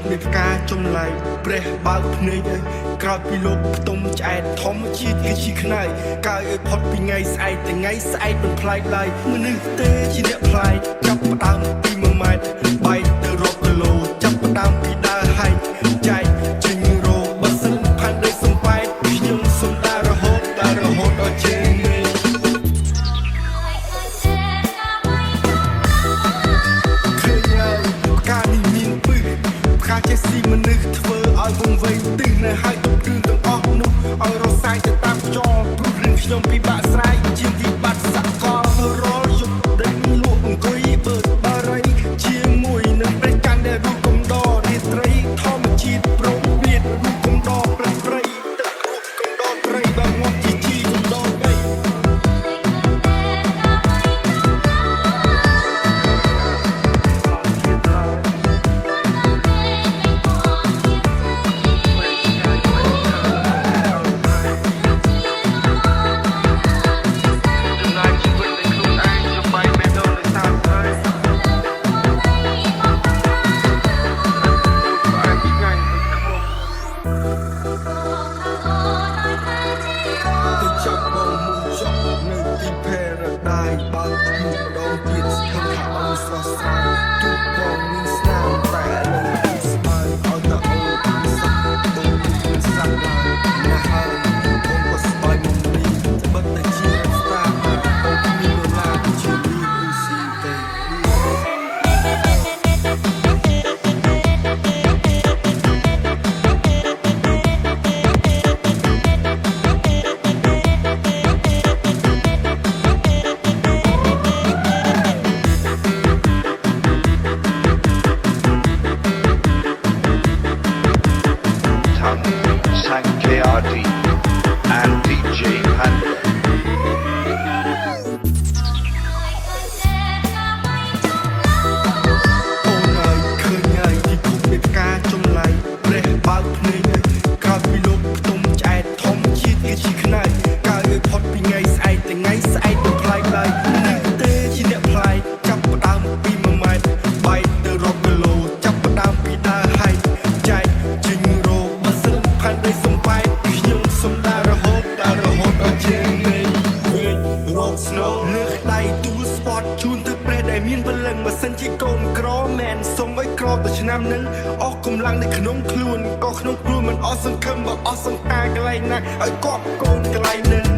មានផ្កាចំឡៃព្រះបើកភ្នែកក្រោយពីលោកផ្ទុំឆ្អែតធម្មជាតិគឺជាខ្នើយកើយឲ្យផុតពីថ្ងៃស្អែកថ្ងៃស្អែកមិនប្លែកឡើយមនុស្សទេជាអ្នកប្លែកចាប់ផ្ដើមពី1ម៉ែត្របែកទៅរាប់គីឡូចាប់ផ្ដើមពីដើរហែកចែកចេញរោបើសិនផានដូចសំបែតខ្ញុំសុំដើររហូតដល់ជើងមេឃើញហើយផ្កានេះមានពឹសផ្កាចេះស៊ីមនុស្សធ្វើឲ្យវងវែងទិសនៅហើយរឿងទាំងអស់នោះឲ្យរសាយទៅតាមខ្យល់ព្រោះរឿងខ្ញុំពិបាកស្រាយជាងវិបត្តិសកលរាល់យប់ដែលលក់អង្គុយបើបារីជាមួយនឹងព្រះច័ន្ទដែលរូបកំដររាត្រីធម្មជាតិប្រមវាតរូបកំដរប្រព្រៃទឹករូបកំដរត្រីបើងាប់ជីកំដរដីបើមុខម្ដងទៀតស្ថិតថាអូនស្រស់ស្រាយទូកបងមានស្នាមតែលើស្បើឲ្យតែអូនសាក់ដូនសាក់ឡើងណាហើយអូនក៏ស្បើមកនេះបិទតែជាស្តាប់អូនមាននរណាជាលីអ៊ូស៊ីទេ KRD and DJ Panda. អូនហើយឃើញហើយទីគុកមានផ្កាចំឡៃព្រះបើកភ្នែកក្រោយពីលោកផ្ទុំឆ្អែតធម្មជាតិគឺជាខ្នើយកើយឲ្យផុតពីថ្ងៃស្អែកថ្ងៃស្អែកមិនប្លែកឡើយមនុស្សទេជាអ្នកប្លែកចាប់ផ្ដើមពី1ម៉ែត្របែកទៅរាប់គីឡូចាប់ផ្ដើមពីដើរហែកចែកចេញរោបើសិនផានដូចសំបែតខ្ញុំសុំដើររហូតដល់ជើងមេវិញរកស្នូលើដៃទូលស្ពតជូនទៅព្រះដែលមានពលឹងបើសិនជាកូនក្រមែនសុំឲ្យក្រទៅឆ្នាំនឹងអស់កម្លាំងនៅក្នុងខ្លួនក៏ក្នុងខ្លួនមិនអស់សង្ឃឹមបើអស់សង្ហាកន្លែងណាឲ្យគប់កូនកន្លែងនឹង